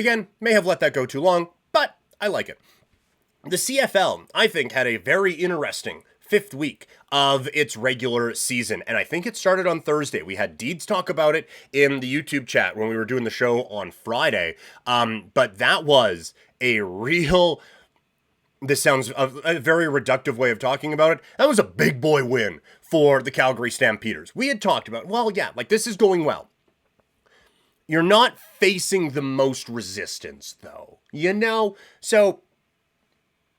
Again, may have let that go too long, but I like it. The CFL, I think, had a very interesting fifth week of its regular season, and I think it started on Thursday. We had Deeds talk about it in the YouTube chat when we were doing the show on Friday, but that was a real... This sounds a very reductive way of talking about it. That was a big boy win for the Calgary Stampeders. We had talked about, well, yeah, like this is going well. You're not facing the most resistance, though, you know? So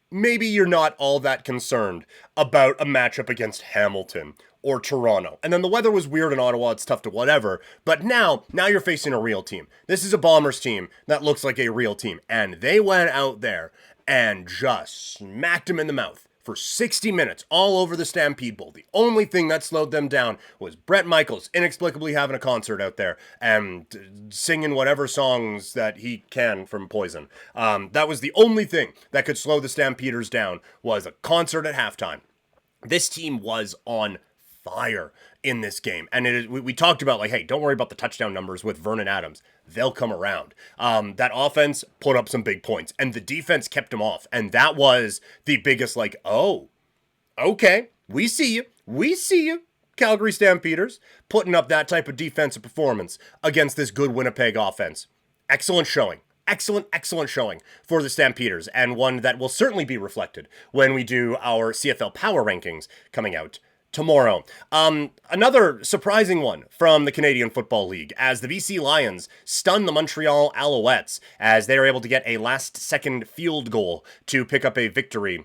maybe you're not all that concerned about a matchup against Hamilton or Toronto. And then the weather was weird in Ottawa, it's tough to whatever. But now you're facing a real team. This is a Bombers team that looks like a real team. And they went out there and just smacked him in the mouth for 60 minutes all over the Stampede Bowl. The only thing that slowed them down was Bret Michaels inexplicably having a concert out there and singing whatever songs that he can from Poison. That was the only thing that could slow the Stampeders down, was a concert at halftime. This team was on fire in this game. And we talked about, like, hey, don't worry about the touchdown numbers with Vernon Adams. They'll come around. That offense put up some big points, and the defense kept them off. And that was the biggest, like, oh, okay, we see you. We see you, Calgary Stampeders, putting up that type of defensive performance against this good Winnipeg offense. Excellent showing. Excellent showing for the Stampeders, and one that will certainly be reflected when we do our CFL Power Rankings coming out tomorrow. Another surprising one from the Canadian Football League, as the BC Lions stun the Montreal Alouettes as they are able to get a last-second field goal to pick up a victory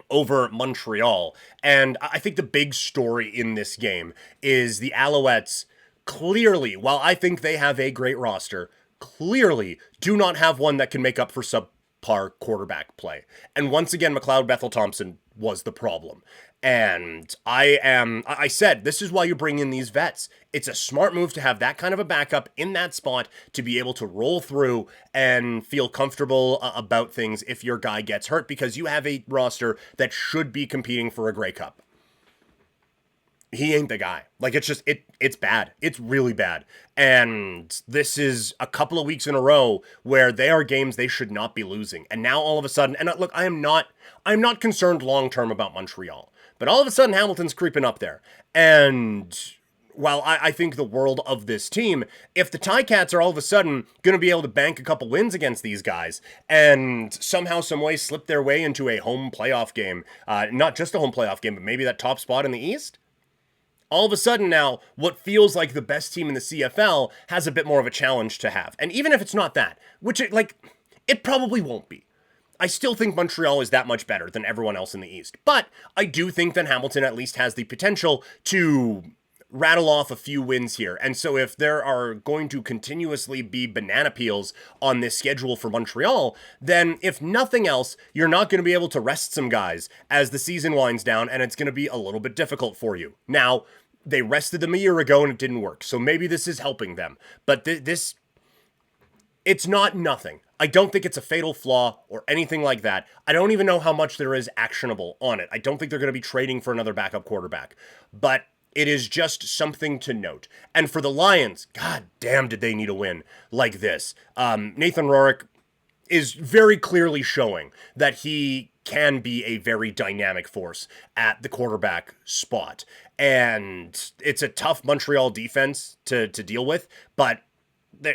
over Montreal. And I think the big story in this game is the Alouettes clearly, while I think they have a great roster, clearly do not have one that can make up for subpar quarterback play. And once again, Bethel-Thompson was the problem. And I said, this is why you bring in these vets. It's a smart move to have that kind of a backup in that spot to be able to roll through and feel comfortable about things if your guy gets hurt, because you have a roster that should be competing for a Grey Cup. He ain't the guy. Like, it's bad. It's really bad. And this is a couple of weeks in a row where they are games they should not be losing. And now all of a sudden, and look, I'm not concerned long-term about Montreal, but all of a sudden Hamilton's creeping up there. And while I think the world of this team, if the Ticats are all of a sudden going to be able to bank a couple wins against these guys and somehow, some way slip their way into a home playoff game, not just a home playoff game, but maybe that top spot in the East, all of a sudden now, what feels like the best team in the CFL has a bit more of a challenge to have. And even if it's not that, which it probably won't be, I still think Montreal is that much better than everyone else in the East. But I do think that Hamilton at least has the potential to rattle off a few wins here. And so if there are going to continuously be banana peels on this schedule for Montreal, then if nothing else, you're not going to be able to rest some guys as the season winds down, and it's going to be a little bit difficult for you. Now, they rested them a year ago and it didn't work, so maybe this is helping them. But it's not nothing. I don't think it's a fatal flaw or anything like that. I don't even know how much there is actionable on it. I don't think they're going to be trading for another backup quarterback. But it is just something to note. And for the Lions, god damn did they need a win like this. Nathan Rourke is very clearly showing that he can be a very dynamic force at the quarterback spot. And it's a tough Montreal defense to deal with, but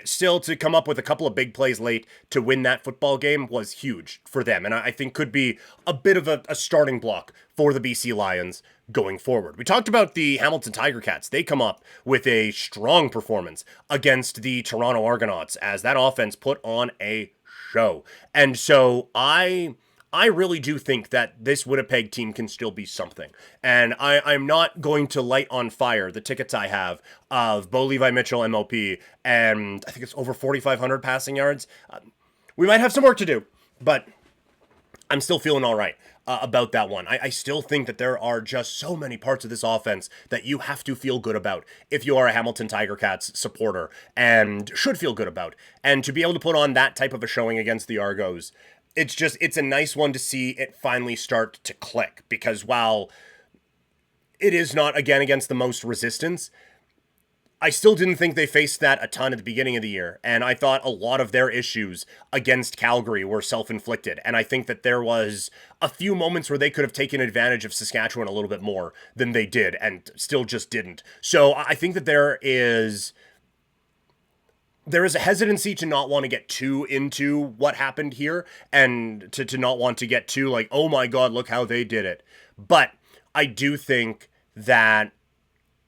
still to come up with a couple of big plays late to win that football game was huge for them. And I think could be a bit of a starting block for the BC Lions going forward. We talked about the Hamilton Tiger Cats. They come up with a strong performance against the Toronto Argonauts as that offense put on a show. And so I really do think that this Winnipeg team can still be something. And I'm not going to light on fire the tickets I have of Bo Levi Mitchell, MOP, and I think it's over 4,500 passing yards. We might have some work to do, but I'm still feeling all right about that one. I still think that there are just so many parts of this offense that you have to feel good about if you are a Hamilton Tiger Cats supporter, and should feel good about. And to be able to put on that type of a showing against the Argos, it's a nice one to see it finally start to click, because while it is not, again, against the most resistance, I still didn't think they faced that a ton at the beginning of the year, and I thought a lot of their issues against Calgary were self-inflicted, and I think that there was a few moments where they could have taken advantage of Saskatchewan a little bit more than they did, and still just didn't. So I think that there is a hesitancy to not want to get too into what happened here, and to not want to get too like, oh my god, look how they did it. But I do think that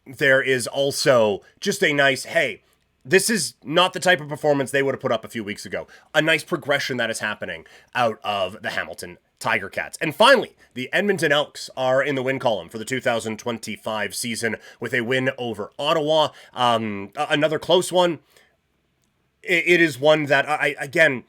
there is also just a nice, hey, this is not the type of performance they would have put up a few weeks ago. A nice progression that is happening out of the Hamilton Tiger Cats. And finally, the Edmonton Elks are in the win column for the 2025 season with a win over Ottawa. Another close one. It is one that, again,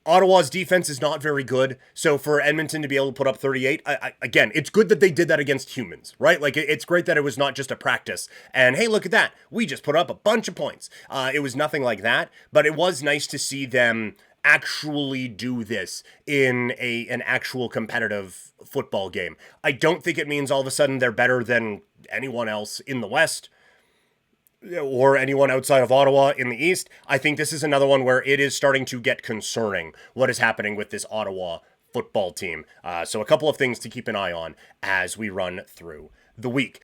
Ottawa's defense is not very good, so for Edmonton to be able to put up 38, again, it's good that they did that against humans, right? Like, it's great that it was not just a practice, and hey, look at that, we just put up a bunch of points. It was nothing like that, but it was nice to see them actually do this in an actual competitive football game. I don't think it means all of a sudden they're better than anyone else in the West, or anyone outside of Ottawa in the East. I think this is another one where it is starting to get concerning what is happening with this Ottawa football team. So a couple of things to keep an eye on as we run through the week.